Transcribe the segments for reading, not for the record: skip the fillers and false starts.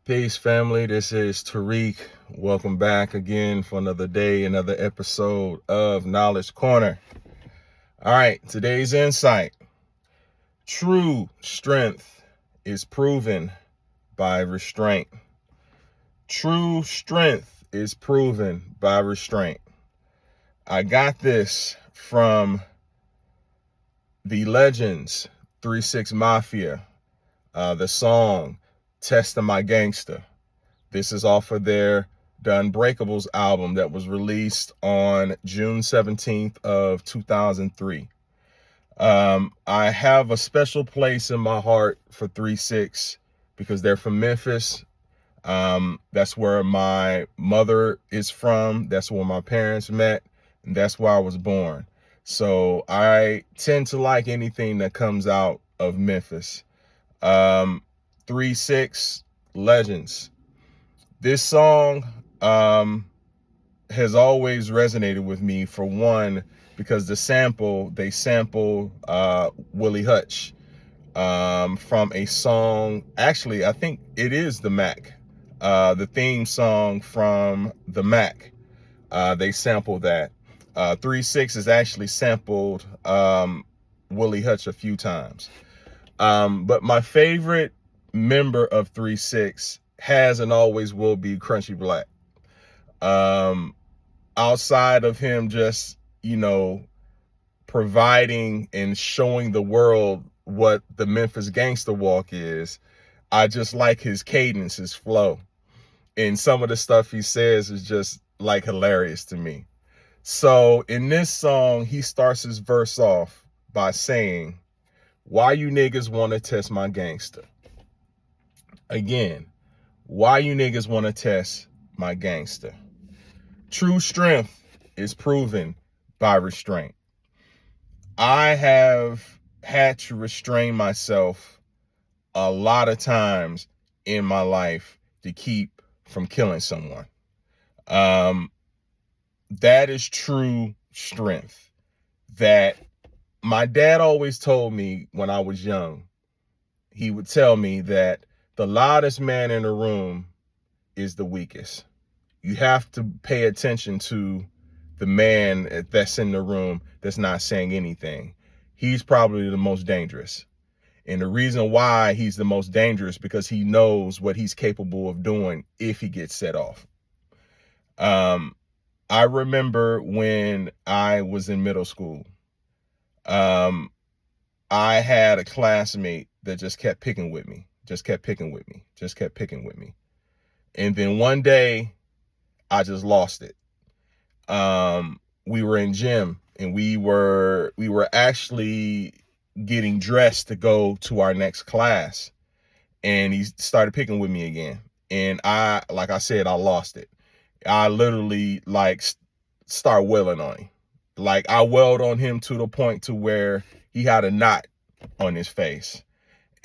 Peace, family. This is Tariq. Welcome back again for another day, another episode of Knowledge Corner. All right, today's insight. True strength is proven by restraint. True strength is proven by restraint. I got this from the Legends 3-6 Mafia, the song Testin' My Gangsta. This is off of their The Unbreakables album that was released on June 17th of 2003. I have a special place in my heart for 3-6 because they're from Memphis. That's where my mother is from. That's where my parents met. And that's where I was born. So I tend to like anything that comes out of Memphis. 3-6 Legends. This song has always resonated with me, for one, because they sample Willie Hutch from a song. Actually, I think it is the Mac, the theme song from the Mac. They sampled that. 3-6 has actually sampled Willie Hutch a few times. But my favorite member of 3-6 has and always will be Crunchy Black. Outside of him just, providing and showing the world what the Memphis Gangsta walk is, I just like his cadence, his flow. And some of the stuff he says is just like hilarious to me. So in this song, he starts his verse off by saying, "Why you niggas want to test my gangster?" Again, why you niggas want to test my gangster? True strength is proven by restraint. I have had to restrain myself a lot of times in my life to keep from killing someone. That is true strength. That my dad always told me when I was young. He would tell me that the loudest man in the room is the weakest. You have to pay attention to the man that's in the room that's not saying anything. He's probably the most dangerous. And the reason why he's the most dangerous because he knows what he's capable of doing if he gets set off. I remember when I was in middle school, I had a classmate that just kept picking with me. And then one day I just lost it. We were in gym and we were actually getting dressed to go to our next class, and he started picking with me again. And like I said, I lost it. I literally start wailing on him. Like I wailed on him to the point to where he had a knot on his face.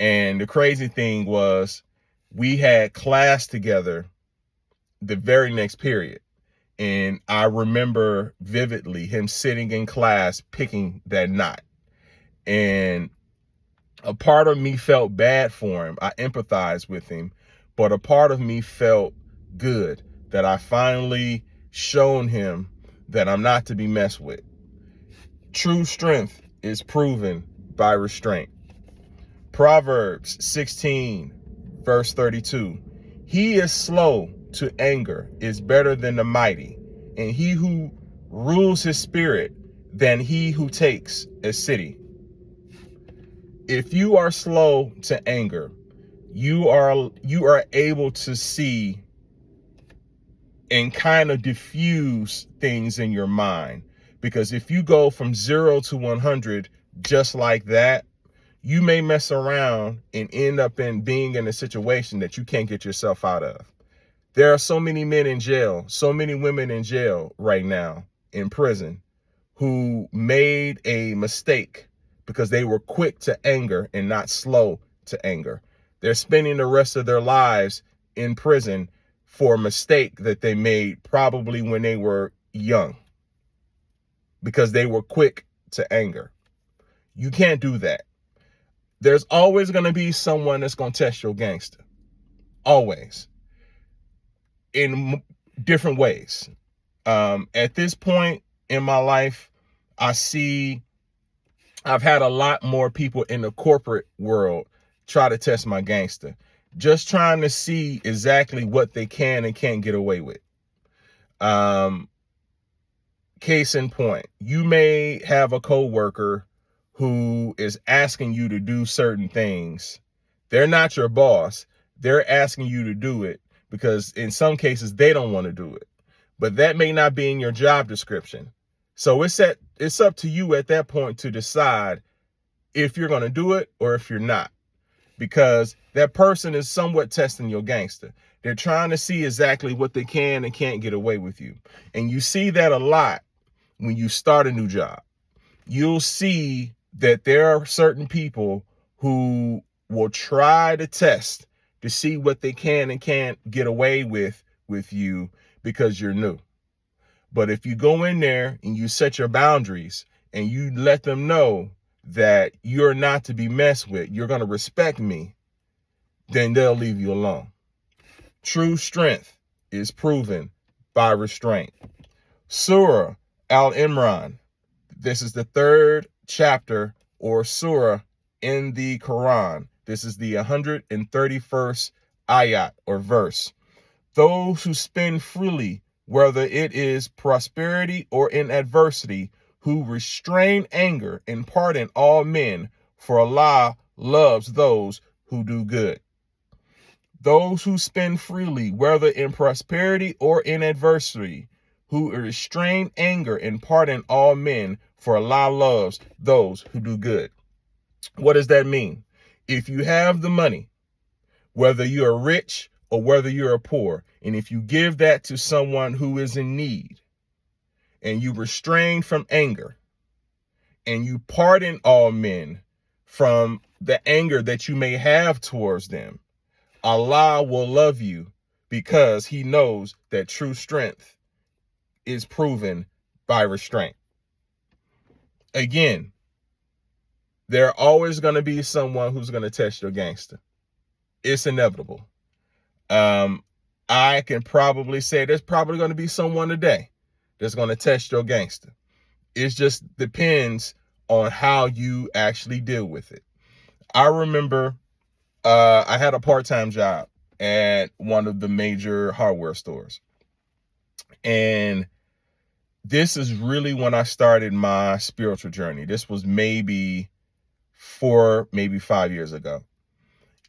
And the crazy thing was we had class together the very next period. And I remember vividly him sitting in class picking that knot. And a part of me felt bad for him. I empathized with him. But a part of me felt good that I finally shown him that I'm not to be messed with. True strength is proven by restraint. Proverbs 16, verse 32. He is slow to anger is better than the mighty, and he who rules his spirit than he who takes a city. If you are slow to anger, you are able to see and kind of diffuse things in your mind. Because if you go from 0 to 100 just like that, you may mess around and end up being in a situation that you can't get yourself out of. There are so many men in jail, so many women in jail right now, in prison, who made a mistake because they were quick to anger and not slow to anger. They're spending the rest of their lives in prison for a mistake that they made probably when they were young because they were quick to anger. You can't do that. There's always going to be someone that's going to test your gangster. always, in different ways. At this point in my life, I've had a lot more people in the corporate world try to test my gangster, just trying to see exactly what they can and can't get away with. Case in point, you may have a coworker who is asking you to do certain things. They're not your boss. They're asking you to do it because in some cases they don't want to do it. But that may not be in your job description. So it's up to you at that point to decide if you're going to do it or if you're not. Because that person is somewhat testing your gangster. They're trying to see exactly what they can and can't get away with you. And you see that a lot when you start a new job. You'll see that there are certain people who will try to test to see what they can and can't get away with you because you're new. But if you go in there and you set your boundaries and you let them know that you're not to be messed with, you're going to respect me, then they'll leave you alone. True strength is proven by restraint. Surah Al-Imran. This is the 3rd chapter or surah in the Qur'an. This is the 131st ayat or verse. Those who spend freely, whether it is prosperity or in adversity, who restrain anger and pardon all men, for Allah loves those who do good. Those who spend freely, whether in prosperity or in adversity, who restrain anger and pardon all men, for Allah loves those who do good. What does that mean? If you have the money, whether you're rich or whether you're poor, and if you give that to someone who is in need, and you restrain from anger, and you pardon all men from the anger that you may have towards them, Allah will love you because he knows that true strength is proven by restraint. Again, there are always going to be someone who's going to test your gangster. It's inevitable. I can probably say there's probably going to be someone today that's going to test your gangster. It just depends on how you actually deal with it. I remember I had a part-time job at one of the major hardware stores. And this is really when I started my spiritual journey. This was maybe 5 years ago.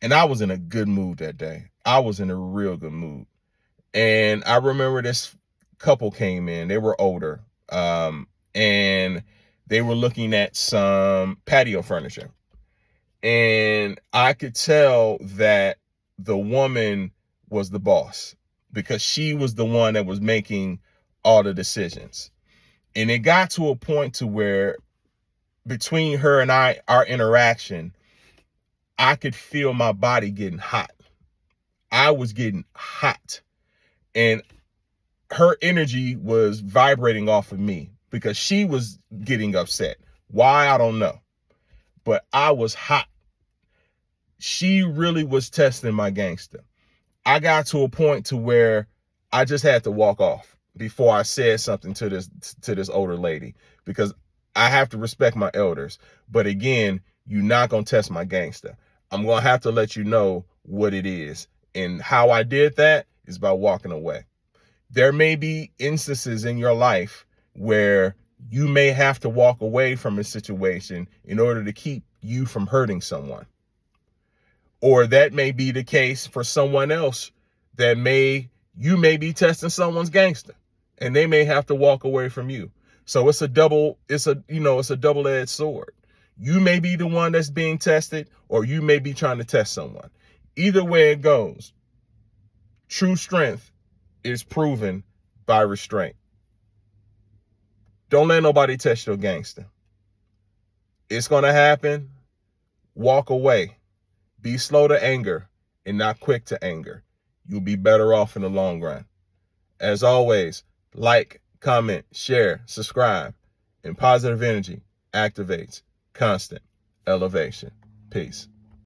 And I was in a good mood that day. I was in a real good mood. And I remember this couple came in. They were older. And they were looking at some patio furniture. And I could tell that the woman was the boss because she was the one that was making all the decisions. And it got to a point to where between her and I, our interaction, I could feel my body getting hot. I was getting hot. And her energy was vibrating off of me because she was getting upset. Why? I don't know. But I was hot. She really was testing my gangster. I got to a point to where I just had to walk off before I said something to this older lady, because I have to respect my elders. But again, you're not going to test my gangster. I'm going to have to let you know what it is. And how I did that is by walking away. There may be instances in your life where you may have to walk away from a situation in order to keep you from hurting someone. Or that may be the case for someone else that you may be testing someone's gangster and they may have to walk away from you. So it's a double-edged sword. You may be the one that's being tested, or you may be trying to test someone. Either way it goes, true strength is proven by restraint. Don't let nobody test your gangster. It's going to happen. Walk away. Be slow to anger and not quick to anger. You'll be better off in the long run. As always, like, comment, share, subscribe, and positive energy activates constant elevation. Peace.